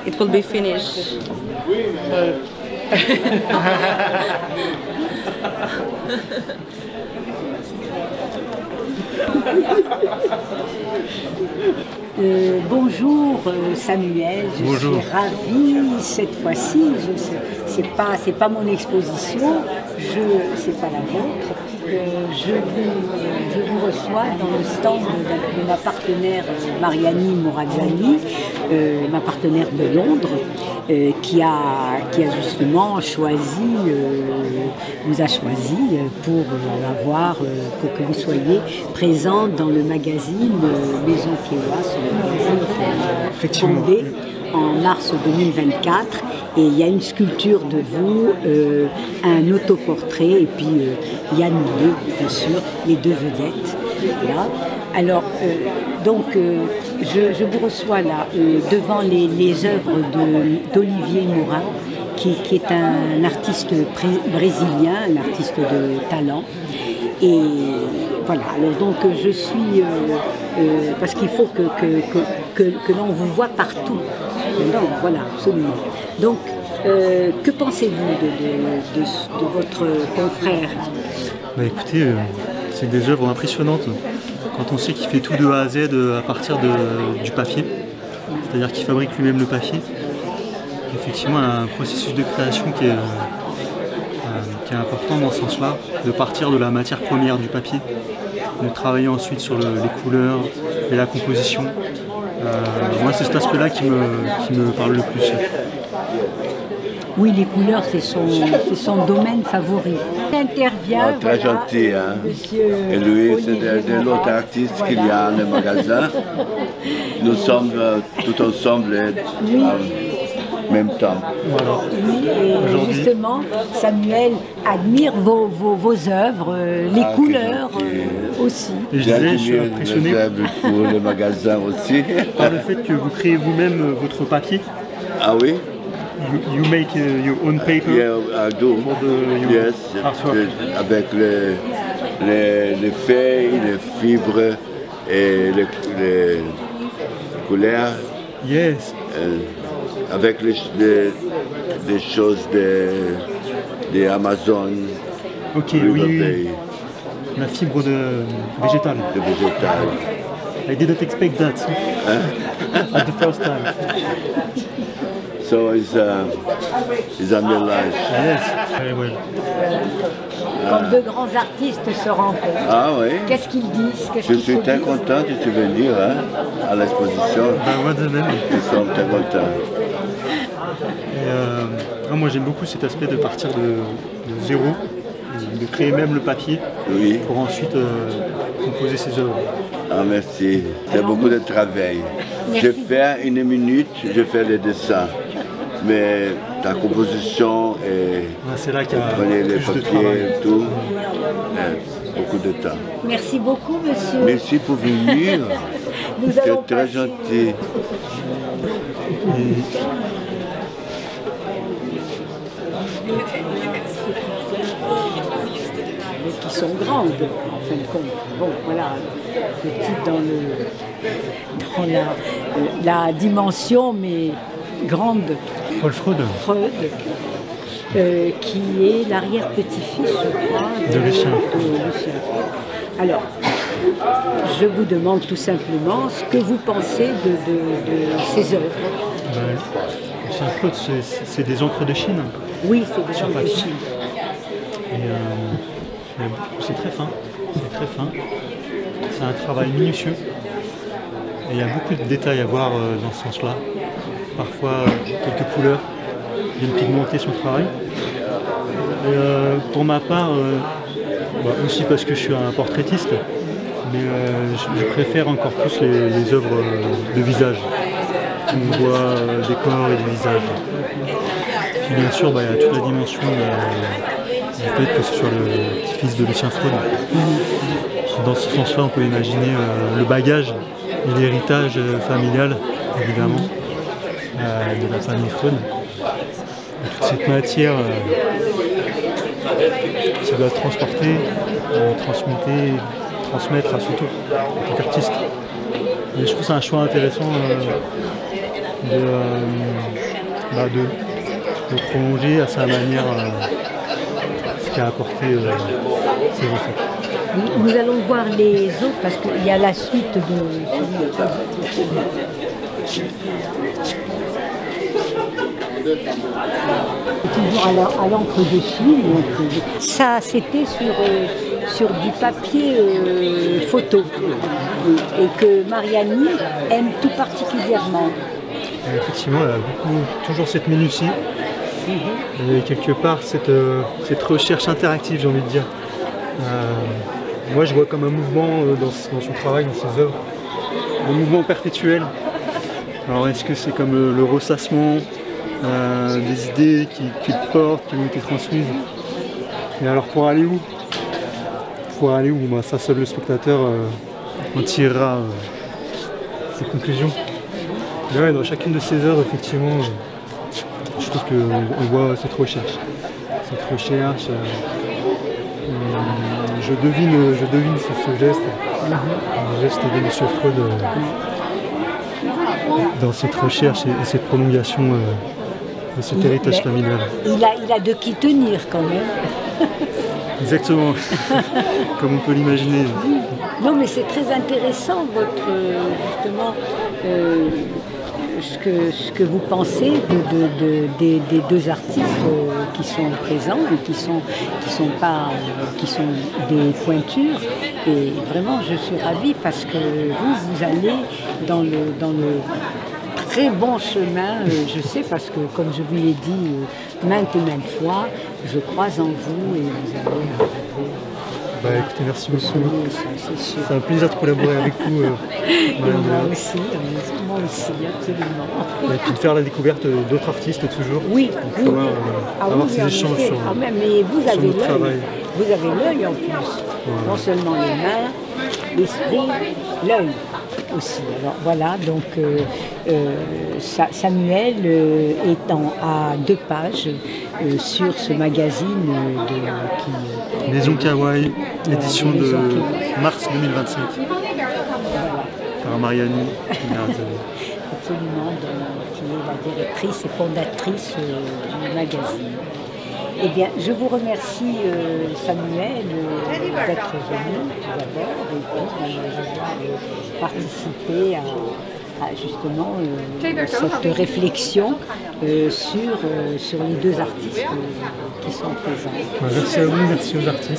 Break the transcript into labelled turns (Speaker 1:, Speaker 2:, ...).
Speaker 1: It will be finished.
Speaker 2: Bonjour Samuel, je suis ravie cette fois-ci. C'est pas mon exposition, c'est pas la vôtre. Je vous reçois dans le stand de ma partenaire Mariani Morazzani, ma partenaire de Londres, qui a justement choisi, vous a choisi pour que vous soyez présente dans le magazine Maison Piéwa, sur le magazine fondé en mars 2024. Et il y a une sculpture de vous, un autoportrait, et puis il y a nous deux, bien sûr, les deux vedettes. Là. Alors, je vous reçois là, devant les œuvres d'Olivier Moura, qui est un artiste brésilien, un artiste de talent. Et voilà, alors donc je suis, parce qu'il faut que l'on vous voit partout. Donc, voilà, absolument. Donc, que pensez-vous de votre confrère?
Speaker 3: Bah écoutez, c'est des œuvres impressionnantes. Quand on sait qu'il fait tout de A à Z à partir du papier, c'est-à-dire qu'il fabrique lui-même le papier, effectivement, un processus de création qui est important dans ce sens-là, de partir de la matière première du papier, de travailler ensuite sur les couleurs et la composition. Moi, c'est cet aspect-là qui me parle le plus.
Speaker 2: Oui, les couleurs, c'est son domaine favori. Il intervient,
Speaker 4: très gentil, hein. Et lui, c'est l'autre artiste qu'il y a dans le magasin. Nous sommes tout ensemble en même temps.
Speaker 3: Voilà.
Speaker 2: Oui, et justement, Samuel admire vos œuvres, les couleurs aussi.
Speaker 3: Et je suis impressionné
Speaker 4: pour le magasin aussi.
Speaker 3: Par le fait que vous créez vous-même votre papier.
Speaker 4: Ah oui?
Speaker 3: You make your own paper?
Speaker 4: Yeah, I do. Yes, avec les feuilles, les fibres et les couleurs.
Speaker 3: Yes.
Speaker 4: Avec les choses des Amazon.
Speaker 3: Ok, oui. La fibre végétale.
Speaker 4: De végétal.
Speaker 3: I didn't expect that at the first time.
Speaker 4: So it's a mélange.
Speaker 3: Yes, very well.
Speaker 2: Quand deux grands artistes se rencontrent, qu'est-ce qu'ils disent?
Speaker 4: Je suis très content de te venir à l'exposition.
Speaker 3: Moi de même.
Speaker 4: Nous sommes très contents.
Speaker 3: Moi j'aime beaucoup cet aspect de partir de zéro, de créer même le papier pour ensuite composer ses œuvres.
Speaker 4: Ah merci, c'est beaucoup de travail. Je fais une minute, je fais les dessins. Mais ta composition et
Speaker 3: c'est là qu'il y a
Speaker 4: les papiers et tout, beaucoup de temps.
Speaker 2: Merci beaucoup, monsieur.
Speaker 4: Merci pour venir. C'est très gentil.
Speaker 2: Mais qui sont grandes, en fin de compte. Bon, voilà, petites dans la dimension, mais grande.
Speaker 3: Paul Freud.
Speaker 2: Qui est l'arrière-petit-fils, je crois,
Speaker 3: de Lucien.
Speaker 2: Alors, je vous demande tout simplement ce que vous pensez de ces œuvres.
Speaker 3: Lucien Freud, c'est des encres de Chine.
Speaker 2: Oui, c'est des encres de Chine.
Speaker 3: C'est très fin. C'est très fin. C'est un travail minutieux. Et il y a beaucoup de détails à voir dans ce sens-là. Parfois, quelques couleurs viennent pigmenter son travail. Et pour ma part, aussi parce que je suis un portraitiste, mais je préfère encore plus les œuvres de visage. On voit des corps et des visages. Puis bien sûr, il y a toute la dimension du fait que ce soit le petit-fils de Lucien Freud. Dans ce sens-là, on peut imaginer le bagage et l'héritage familial, évidemment, de la famille Freud. Et toute cette matière qui doit transporter, transmettre à son tour, en tant qu'artiste. Et je trouve que c'est un choix intéressant de prolonger à sa manière ce qu'a apporté ces recettes.
Speaker 2: Nous allons voir les autres parce qu'il y a la suite de... Toujours à l'encre de Chine. Ça, c'était sur du papier photo et que Mariani aime tout particulièrement.
Speaker 3: Effectivement, elle a toujours cette minutie et quelque part cette recherche interactive, j'ai envie de dire. Moi, je vois comme un mouvement dans son travail, dans ses œuvres, un mouvement perpétuel. Alors, est-ce que c'est comme le ressassement des idées qu'il porte, qui ont été transmises? Et alors, pour aller où? Ça, seul le spectateur en tirera ses conclusions. Mais ouais, dans chacune de ses œuvres, effectivement, je trouve qu'on voit cette recherche. Je devine ce geste, le geste de M. Freud dans cette recherche et cette prolongation de cet héritage familial.
Speaker 2: Il a de qui tenir quand même.
Speaker 3: Exactement, comme on peut l'imaginer.
Speaker 2: Non, mais c'est très intéressant, justement, ce que vous pensez des deux artistes qui sont présents et qui sont des pointures. Et vraiment, je suis ravie parce que vous allez dans le très bon chemin, je sais, parce que comme je vous l'ai dit maintes et maintes fois, je crois en vous et vous allez arriver.
Speaker 3: Écoutez, merci beaucoup. C'est un plaisir de collaborer avec vous.
Speaker 2: Moi aussi, absolument.
Speaker 3: Et puis de faire la découverte d'autres artistes toujours.
Speaker 2: Oui,
Speaker 3: pour pouvoir avoir ces échanges sur
Speaker 2: mais vous avez
Speaker 3: notre travail.
Speaker 2: Vous avez l'œil en plus. Voilà. Non seulement les mains, l'esprit, l'œil aussi. Alors voilà, donc Samuel étant à 2 pages sur ce magazine
Speaker 3: Maison Kawaii, édition de mars 2025.
Speaker 2: Voilà.
Speaker 3: Par Mariani.
Speaker 2: Absolument, qui est la directrice et fondatrice du magazine. Eh bien, je vous remercie, Samuel, d'être venu tout d'abord et puis d'avoir participé à justement cette réflexion sur les deux artistes qui sont présents.
Speaker 3: Merci à vous, merci aux artistes.